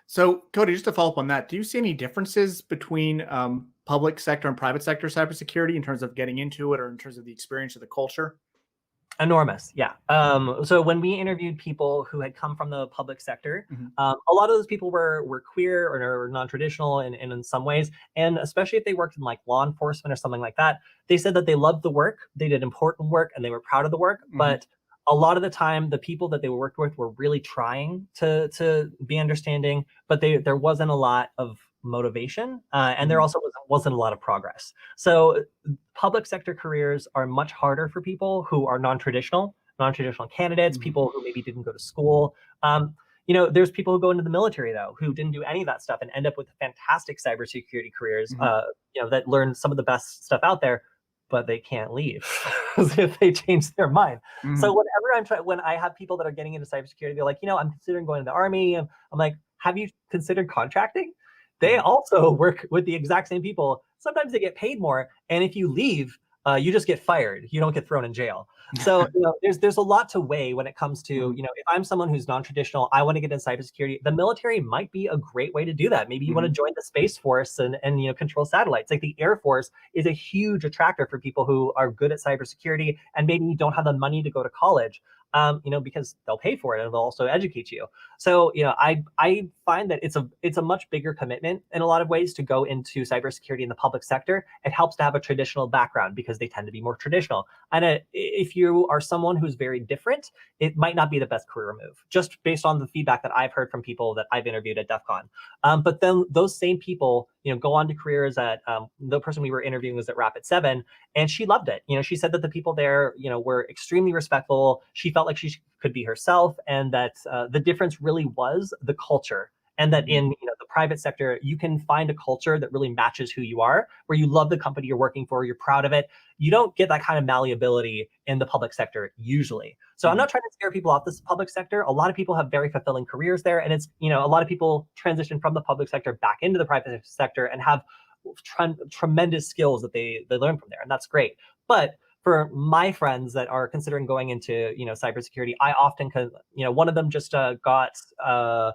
So, Kody, just to follow up on that, do you see any differences between public sector and private sector cybersecurity in terms of getting into it or in terms of the experience of the culture? Enormous, yeah. So when we interviewed people who had come from the public sector, Mhm. a lot of those people were queer or non-traditional in some ways, and especially if they worked in like law enforcement or something like that, they said that they loved the work, they did important work, and they were proud of the work. Mhm. But a lot of the time, the people that they worked with were really trying to be understanding, but there wasn't a lot of motivation, and there Mhm. also wasn't a lot of progress. So public sector careers are much harder for people who are non-traditional candidates, Mhm. people who maybe didn't go to school. There's people who go into the military though, who didn't do any of that stuff and end up with fantastic cybersecurity careers, Mhm. that learn some of the best stuff out there, but they can't leave if they change their mind. So Mhm. whenever when I have people that are getting into cybersecurity, they're like, I'm considering going to the army. And I'm like, have you considered contracting? They Mhm. also work with the exact same people. Sometimes they get paid more, and if you leave, you just get fired. You don't get thrown in jail. So there's a lot to weigh when it comes to Mhm. if I'm someone who's non-traditional, I want to get into cybersecurity. The military might be a great way to do that. Maybe you want to Mhm. join the Space Force and control satellites. Like the Air Force is a huge attractor for people who are good at cybersecurity and maybe don't have the money to go to college. Because they'll pay for it and they'll also educate you. So, I find that it's a much bigger commitment in a lot of ways to go into cybersecurity in the public sector. It helps to have a traditional background because they tend to be more traditional. And if you are someone who's very different, it might not be the best career move, just based on the feedback that I've heard from people that I've interviewed at DEF CON. But then those same people, go on to careers at the person we were interviewing was at Rapid7, and she loved it. She said that the people there, were extremely respectful. She felt like she could be herself, and that the difference really was the culture. And that Mhm. in the private sector, you can find a culture that really matches who you are, where you love the company you're working for, you're proud of it. You don't get that kind of malleability in the public sector usually. So I'm not trying to scare people off this public sector. A lot of people have very fulfilling careers there. And it's, a lot of people transition from the public sector back into the private sector and have tremendous skills that they learn from there. And that's great. But for my friends that are considering going into, cybersecurity, I often, one of them just got a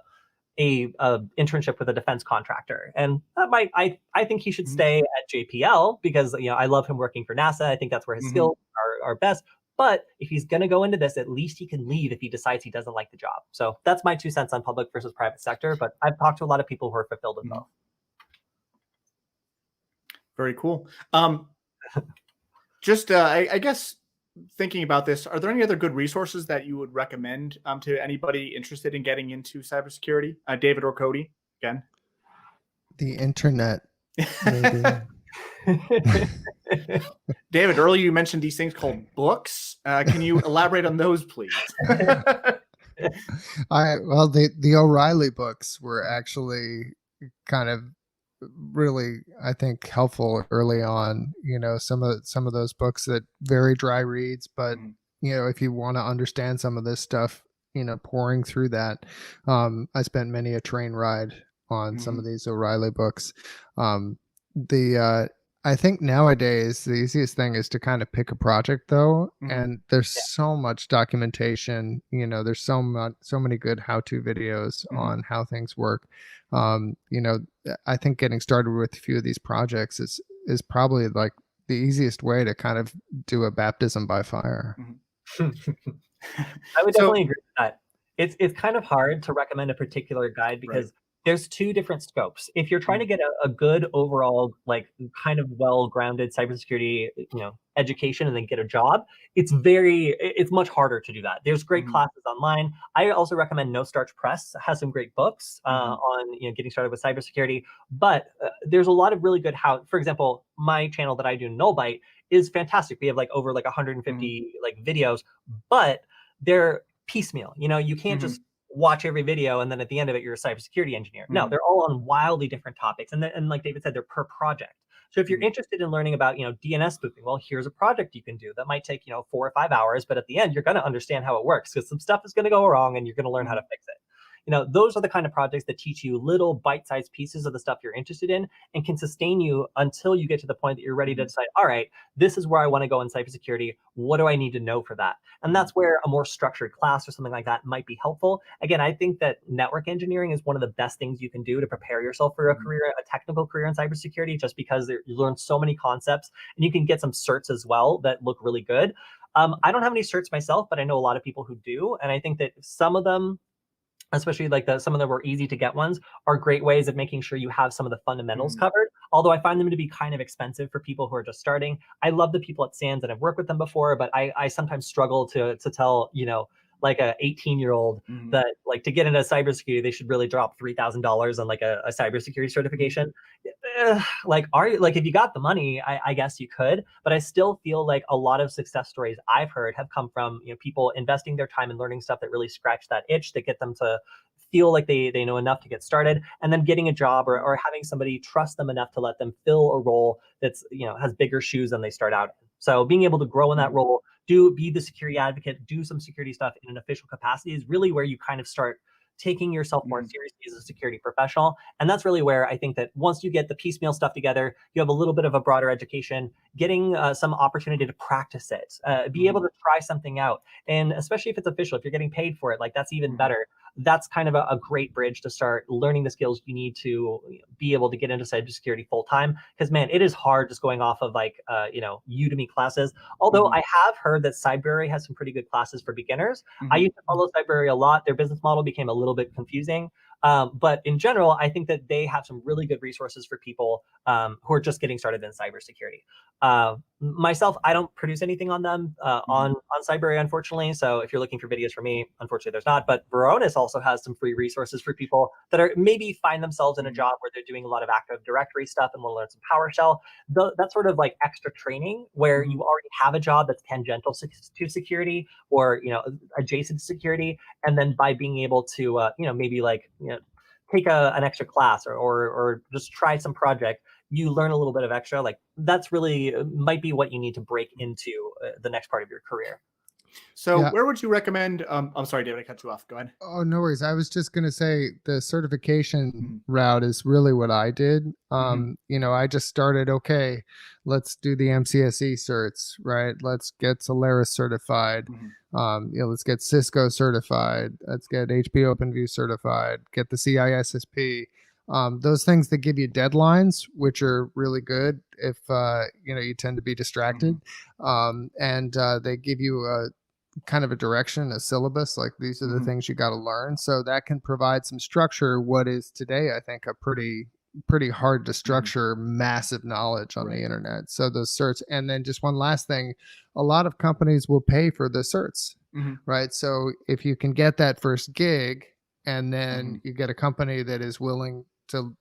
internship with a defense contractor, and that I think he should stay at JPL because I love him working for NASA. I think that's where his skills are best. But if he's going to go into this, at least he can leave if he decides he doesn't like the job. So that's my 2 cents on public versus private sector. But I've talked to a lot of people who are fulfilled in both. Very cool. Just I guess thinking about this, are there any other good resources that you would recommend to anybody interested in getting into cybersecurity? David or Kody, again? The internet, maybe. David, earlier you mentioned these things called books. Can you elaborate on those, please? Well, the O'Reilly books were actually kind of really, I think, helpful early on. Some of those books that very dry reads, but if you want to understand some of this stuff, pouring through that, I spent many a train ride on some of these O'Reilly books. I think nowadays the easiest thing is to kind of pick a project, though, and there's so much documentation. There's so many good how-to videos on how things work. I think getting started with a few of these projects is probably like the easiest way to kind of do a baptism by fire. I would definitely agree with that. It's kind of hard to recommend a particular guide because there's 2 different scopes. If you're trying to get a good overall, like kind of well-grounded cybersecurity, education and then get a job, it's much harder to do that. There's great classes online. I also recommend No Starch Press has some great books on getting started with cybersecurity. But there's a lot of really good for example, my channel that I do, Nullbyte, is fantastic. We have over 150 videos, but they're piecemeal. You can't just watch every video and then at the end of it you're a cybersecurity engineer. No, they're all on wildly different topics, and like David said, they're per project. So if you're interested in learning about DNS spoofing, well, here's a project you can do that might take 4 or 5 hours, but at the end you're going to understand how it works because some stuff is going to go wrong and you're going to learn how to fix it. Those are the kind of projects that teach you little bite-sized pieces of the stuff you're interested in and can sustain you until you get to the point that you're ready to decide, all right, this is where I want to go in cybersecurity. What do I need to know for that? And that's where a more structured class or something like that might be helpful. Again, I think that network engineering is one of the best things you can do to prepare yourself for a technical career in cybersecurity, just because you learn so many concepts and you can get some certs as well that look really good. I don't have any certs myself, but I know a lot of people who do. And I think that some of them, especially some of the more easy to get ones, are great ways of making sure you have some of the fundamentals covered. Although I find them to be kind of expensive for people who are just starting. I love the people at SANS and I've worked with them before, but I sometimes struggle to tell, like a 18-year-old that to get into cybersecurity, they should really drop $3,000 on a cybersecurity certification. If you got the money, I guess you could, but I still feel like a lot of success stories I've heard have come from people investing their time and learning stuff that really scratch that itch that get them to feel like they know enough to get started, and then getting a job or having somebody trust them enough to let them fill a role that's has bigger shoes than they start out in. So being able to grow in that role, be the security advocate, do some security stuff in an official capacity is really where you kind of start taking yourself more seriously as a security professional. And that's really where I think that once you get the piecemeal stuff together, you have a little bit of a broader education, getting some opportunity to practice it, be able to try something out. And especially if it's official, if you're getting paid for it, that's even better. That's kind of a great bridge to start learning the skills you need to be able to get into cybersecurity full time. Because man, it is hard just going off of Udemy classes. Although I have heard that Cybrary has some pretty good classes for beginners. I used to follow Cybrary a lot. Their business model became a little bit confusing. But in general, I think that they have some really good resources for people who are just getting started in cybersecurity. Myself, I don't produce anything on them on Cybrary, unfortunately. So if you're looking for videos from me, unfortunately, there's not. But Varonis also has some free resources for people that are maybe find themselves in a job where they're doing a lot of Active Directory stuff and will learn some PowerShell. That's sort of like extra training where you already have a job that's tangential to security or adjacent to security, and then by being able to maybe take an extra class or just try some project, you learn a little bit of extra. Like that's really might be what you need to break into the next part of your career. So Yeah. where would you recommend? I'm sorry, David, I cut you off. Go ahead. Oh, no worries. I was just going to say the certification Mhm. route is really what I did. Mhm. I just started, okay, let's do the MCSE certs, right? Let's get Solaris certified. Mhm. Let's get Cisco certified. Let's get HP OpenView certified, get the CISSP. Those things that give you deadlines, which are really good if, you tend to be distracted. Mhm. And they give you a kind of a direction, a syllabus, like these are the Mhm. things you got to learn. So that can provide some structure. What is today, I think, a pretty hard to Mhm. structure massive knowledge on the Right. internet. So those certs, and then just one last thing, a lot of companies will pay for the certs, Mhm. right? So if you can get that first gig, and then Mhm. you get a company that is willing to,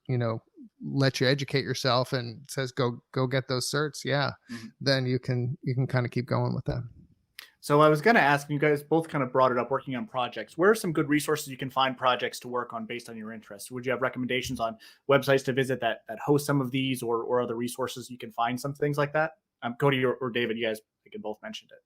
let you educate yourself and says go get those certs, yeah, Mhm. then you can kind of keep going with them. So I was going to ask, you guys both kind of brought it up working on projects. Where are some good resources you can find projects to work on based on your interests? Would you have recommendations on websites to visit that host some of these, or other resources you can find some things like that? Kody or David, you guys, I can both mentioned it.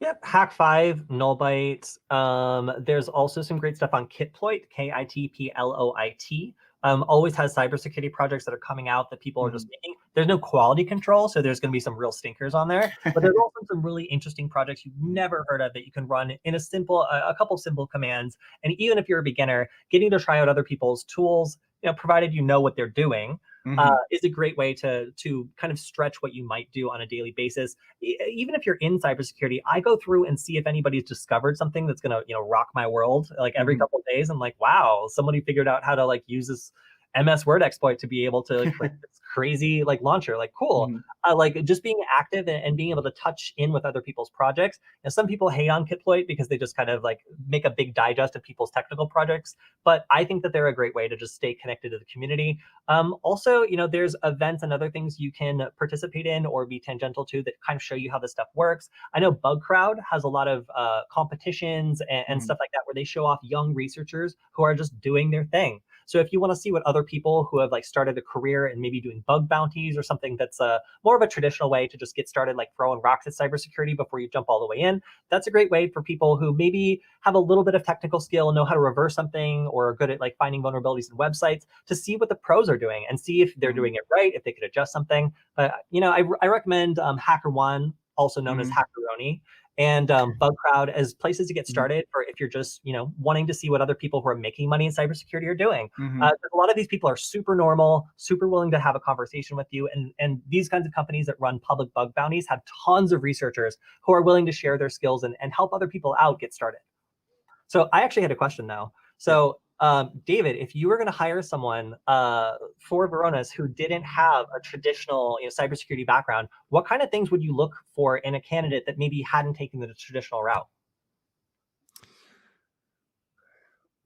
Yep, Hack5, Nullbyte. There's also some great stuff on Kitploit, Kitploit. Always has cybersecurity projects that are coming out that people are just Mhm. making. There's no quality control, so there's going to be some real stinkers on there. But there's also some really interesting projects you've Mhm. never heard of that you can run in a couple simple commands. And even if you're a beginner, getting to try out other people's tools, provided you know what they're doing, Mhm. is a great way to kind of stretch what you might do on a daily basis. Even if you're in cybersecurity, I go through and see if anybody's discovered something that's gonna, rock my world. Like every Mhm. couple of days, I'm like, wow, somebody figured out how to like use this MS Word exploit to be able to like, create this crazy like launcher. Like, cool. Mhm. Like just being active and being able to touch in with other people's projects. And some people hate on Kitploit because they just kind of like make a big digest of people's technical projects. But I think that they're a great way to just stay connected to the community. Also, there's events and other things you can participate in or be tangential to that kind of show you how this stuff works. I know Bug Crowd has a lot of competitions and Mhm. stuff like that where they show off young researchers who are just doing their thing. So if you want to see what other people who have like started a career and maybe doing bug bounties or something that's more of a traditional way to just get started, like throwing rocks at cybersecurity before you jump all the way in, that's a great way for people who maybe have a little bit of technical skill, know how to reverse something, or are good at like finding vulnerabilities in websites to see what the pros are doing and see if they're Mhm. doing it right, if they could adjust something. I recommend HackerOne, also known as Mhm. Hackeroni, and Bug Crowd as places to get Mhm. started for if you're just wanting to see what other people who are making money in cybersecurity are doing. Mhm. A lot of these people are super normal, super willing to have a conversation with you, and these kinds of companies that run public bug bounties have tons of researchers who are willing to share their skills and help other people out get started. So I actually had a question now. Yeah. So, David, if you were going to hire someone for Varonis who didn't have a traditional cybersecurity background, what kind of things would you look for in a candidate that maybe hadn't taken the traditional route?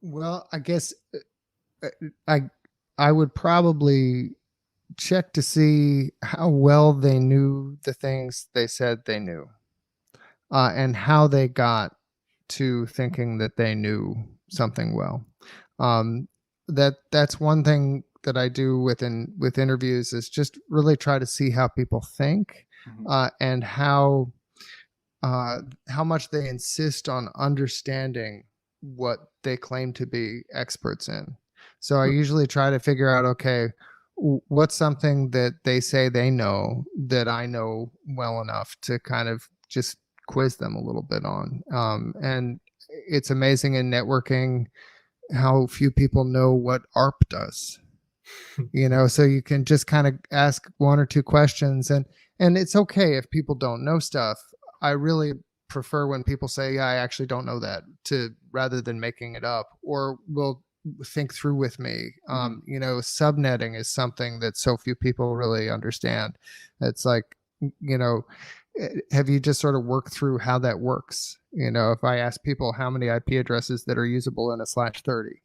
Well, I guess uh, I I would probably check to see how well they knew the things they said they knew, and how they got to thinking that they knew something well. Um, that's one thing that I do with interviews is just really try to see how people think, Mhm. and how much they insist on understanding what they claim to be experts in. So I usually try to figure out, okay, what's something that they say they know that I know well enough to kind of just quiz them a little bit on. And it's amazing in networking how few people know what ARP does. So you can just kind of ask one or two questions, and it's okay if people don't know stuff. I really prefer when people say, yeah, I actually don't know that, to rather than making it up, or will think through with me. Mhm. Subnetting is something that so few people really understand. It's like, you know have you just sort of worked through how that works? If I ask people how many IP addresses that are usable in a /30,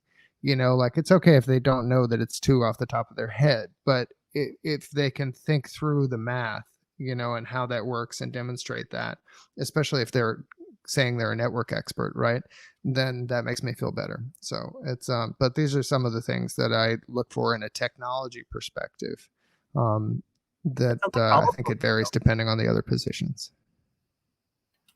like, it's okay if they don't know that it's two off the top of their head, but if they can think through the math, and how that works and demonstrate that, especially if they're saying they're a network expert, right? Then that makes me feel better. So it's but these are some of the things that I look for in a technology perspective. It That sounds like I problem think it solving varies skills. depending on the other positions.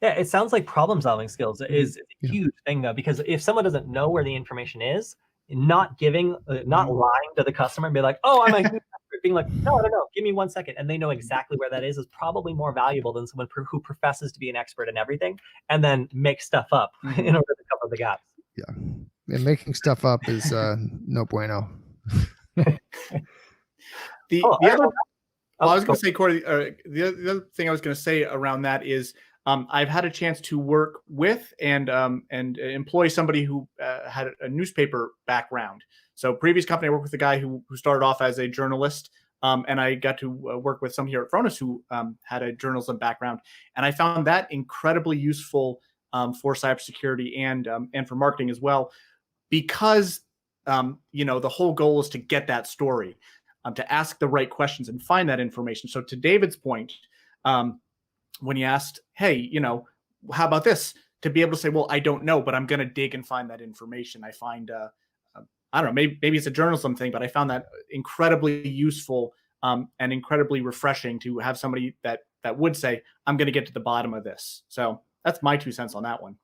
Yeah, it sounds like problem solving skills Mhm. is a Yeah. huge thing though, because if someone doesn't know where the information is, not giving, not Mhm. lying to the customer and be like, "Oh, I'm a huge expert," being like, "No, I don't know. Give me 1 second," and they know exactly where that is probably more valuable than someone who professes to be an expert in everything and then makes stuff up Mhm. in order to cover the gaps. Yeah. And making stuff up is no bueno. Cool. The All right. other Well, Well, I oh, was going go. to say, Corey, the other thing I was going to say around that is I've had a chance to work with and employ somebody who had a newspaper background. So previous company, I worked with a guy who started off as a journalist, and I got to work with some here at Fronis who had a journalism background, and I found that incredibly useful for cybersecurity and for marketing as well, because the whole goal is to get that story, to ask the right questions and find that information. So to David's point, um, when you asked, hey, how about this? To be able to say, well, I don't know, but I'm going to dig and find that information. I find, I don't know, maybe it's a journalism thing, but I found that incredibly useful and incredibly refreshing to have somebody that would say, I'm going to get to the bottom of this. So that's my 2 cents on that one.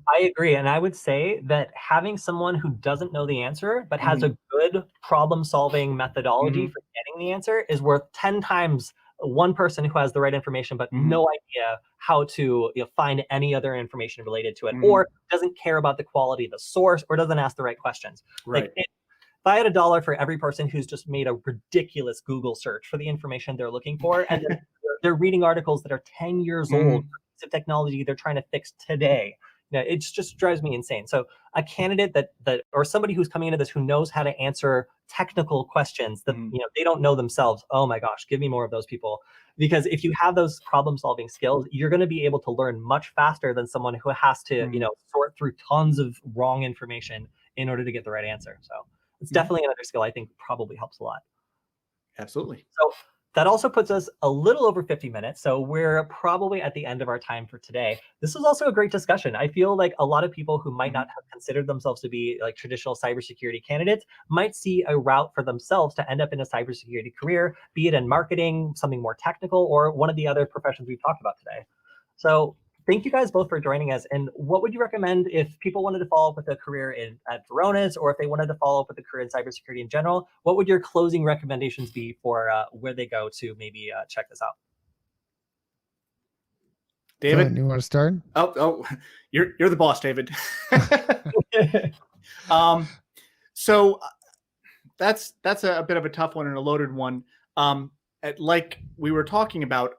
I agree, and I would say that having someone who doesn't know the answer, but has Mhm. a good problem-solving methodology Mhm. for getting the answer is worth 10 times one person who has the right information, but Mhm. no idea how to, find any other information related to it, Mhm. or doesn't care about the quality of the source, or doesn't ask the right questions. Like, Right. if I had $1 for every person who's just made a ridiculous Google search for the information they're looking for, and then they're reading articles that are 10 years old Mhm. for a piece of technology they're trying to fix today. It just drives me insane. So a candidate that or somebody who's coming into this who knows how to answer technical questions that Mhm. they don't know themselves. Oh my gosh, give me more of those people. Because if you have those problem solving skills, you're going to be able to learn much faster than someone who has to, Mhm. sort through tons of wrong information in order to get the right answer. So it's Mhm. definitely another skill I think probably helps a lot. Absolutely. So that also puts us a little over 50 minutes. So we're probably at the end of our time for today. This was also a great discussion. I feel like a lot of people who might Mhm. not have considered themselves to be like traditional cybersecurity candidates might see a route for themselves to end up in a cybersecurity career, be it in marketing, something more technical, or one of the other professions we've talked about today. So thank you guys both for joining us. And what would you recommend if people wanted to follow up with a career at Varonis, or if they wanted to follow up with a career in cybersecurity in general? What would your closing recommendations be for where they go to maybe check this out? David. You want to start? Oh, you're the boss, David. um, so that's a bit of a tough one and a loaded one. Like we were talking about,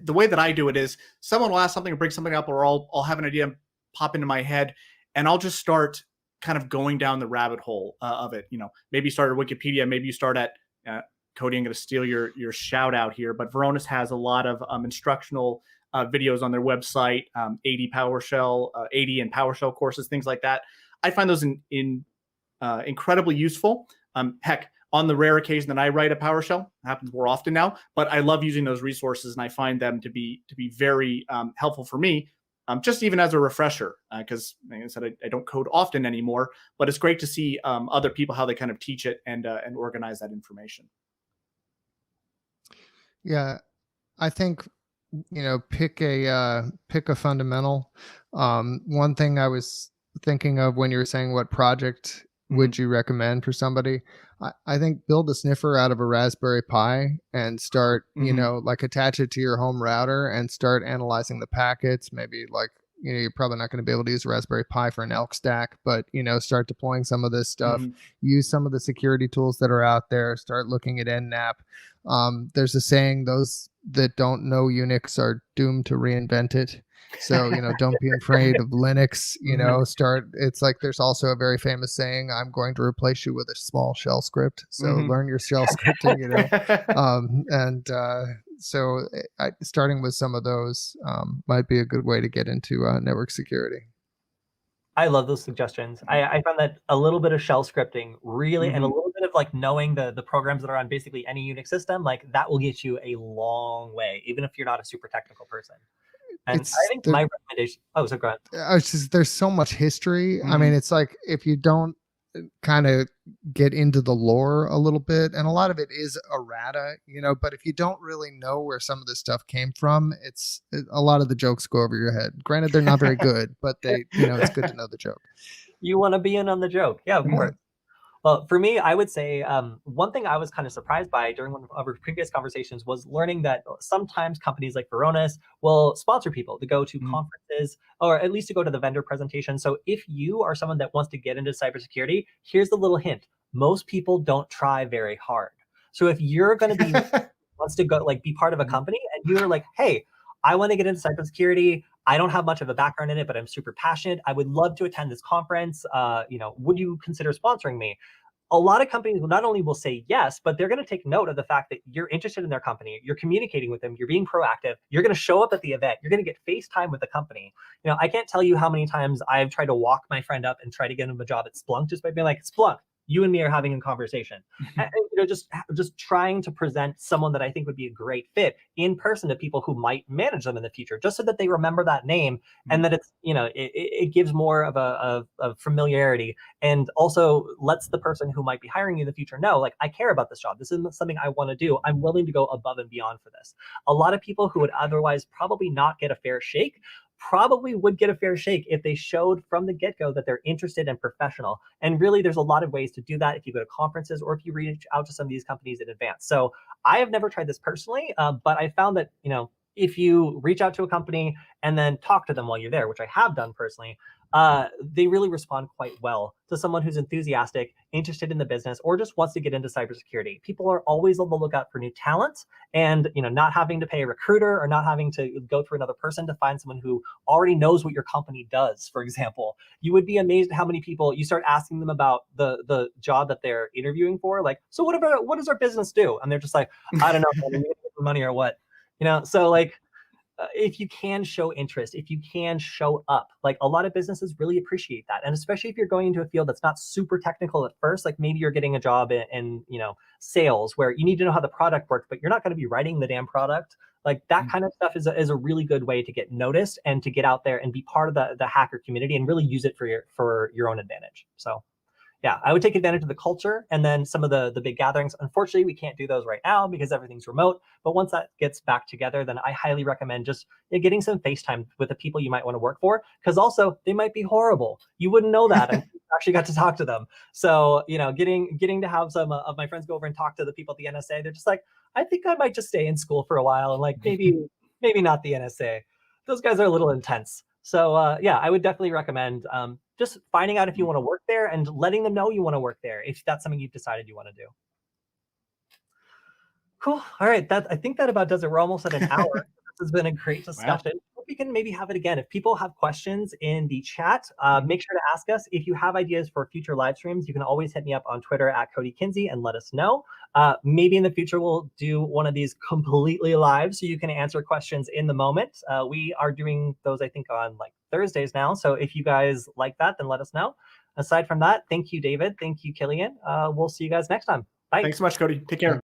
the way that I do it is someone will ask something or bring something up, or I'll have an idea pop into my head, and I'll just start kind of going down the rabbit hole of it. Maybe you start at Wikipedia, maybe you start at Kody. I'm going to steal your shout out here, but Varonis has a lot of instructional videos on their website, 80 PowerShell, 80 and PowerShell courses, things like that. I find those incredibly useful. Heck, on the rare occasion that I write a PowerShell, happens more often now, but I love using those resources, and I find them to be very helpful for me, just even as a refresher. Because, like I said, I don't code often anymore, but it's great to see other people how they kind of teach it and organize that information. Yeah, I think pick a fundamental. One thing I was thinking of when you were saying what project Mm-hmm. would you recommend for somebody, I think build a sniffer out of a Raspberry Pi and start, Mm-hmm. like attach it to your home router and start analyzing the packets. Maybe like, you're probably not going to be able to use a Raspberry Pi for an elk stack, but start deploying some of this stuff. Mm-hmm. Use some of the security tools that are out there. Start looking at nNAP. There's a saying, those that don't know Unix are doomed to reinvent it. So, don't be afraid of Linux, Mm-hmm. start. It's like there's also a very famous saying, I'm going to replace you with a small shell script. So Mm-hmm. learn your shell scripting, and so starting with some of those might be a good way to get into network security. I love those suggestions. I found that a little bit of shell scripting really, and a Mm-hmm. little bit of like knowing the programs that are on basically any Unix system, like that will get you a long way, even if you're not a super technical person. And I think my recommendation. Oh, so go ahead. it's just, there's so much history. I Mhm. mean, it's like if you don't kind of get into the lore a little bit, and a lot of it is errata, but if you don't really know where some of this stuff came from, a lot of the jokes go over your head. Granted, they're not very good, but it's good to know the joke. You want to be in on the joke. Yeah, of course. Well, for me, I would say one thing I was kind of surprised by during one of our previous conversations was learning that sometimes companies like Varonis will sponsor people to go to Mhm. conferences or at least to go to the vendor presentation. So if you are someone that wants to get into cybersecurity, here's the little hint. Most people don't try very hard. So if you're going to be wants to go like be part of a Mhm. company and you're like, hey, I want to get into cybersecurity. I don't have much of a background in it, but I'm super passionate. I would love to attend this conference. Would you consider sponsoring me? A lot of companies will not only will say yes, but they're going to take note of the fact that you're interested in their company, you're communicating with them, you're being proactive, you're going to show up at the event, you're going to get FaceTime with the company. I can't tell you how many times I've tried to walk my friend up and try to get him a job at Splunk just by being like, Splunk, you and me are having a conversation. Just trying to present someone that I think would be a great fit in person to people who might manage them in the future, just so that they remember that name and that it's, it gives more of a familiarity and also lets the person who might be hiring you in the future know, like, I care about this job. This is something I want to do. I'm willing to go above and beyond for this. A lot of people who would otherwise probably not get a fair shake probably would get a fair shake if they showed from the get-go that they're interested and professional. And really, there's a lot of ways to do that if you go to conferences or if you reach out to some of these companies in advance. So I have never tried this personally, but I found that, if you reach out to a company and then talk to them while you're there, which I have done personally, they really respond quite well to someone who's enthusiastic, interested in the business, or just wants to get into cybersecurity. People are always on the lookout for new talent, and not having to pay a recruiter or not having to go through another person to find someone who already knows what your company does. For example, you would be amazed at how many people you start asking them about the job that they're interviewing for. Like, so what does our business do? And they're just like, I don't know, man, are you gonna get the money or what? So like if you can show interest, if you can show up, like a lot of businesses really appreciate that. And especially if you're going into a field that's not super technical at first, like maybe you're getting a job in sales where you need to know how the product works, but you're not going to be writing the damn product. Like that kind of stuff is a really good way to get noticed and to get out there and be part of the hacker community and really use it for your own advantage. So yeah, I would take advantage of the culture and then some of the big gatherings. Unfortunately, we can't do those right now because everything's remote. But once that gets back together, then I highly recommend just getting some FaceTime with the people you might want to work for, because also they might be horrible. You wouldn't know that until you actually got to talk to them. So getting to have some of my friends go over and talk to the people at the NSA, they're just like, I think I might just stay in school for a while and like maybe not the NSA. Those guys are a little intense. So yeah, I would definitely recommend just finding out if you want to work there and letting them know you want to work there if that's something you've decided you want to do. Cool. All right. I think that about does it. We're almost at an hour. This has been a great Wow. discussion. Hope we can maybe have it again. If people have questions in the chat, make sure to ask us. If you have ideas for future live streams, you can always hit me up on Twitter at Kody Kinsey and let us know. Maybe in the future we'll do one of these completely live so you can answer questions in the moment. We are doing those, I think, on like Thursdays now. So if you guys like that, then let us know. Aside from that, thank you, David. Thank you, Killian. We'll see you guys next time. Bye. Thanks so much, Kody. Take care.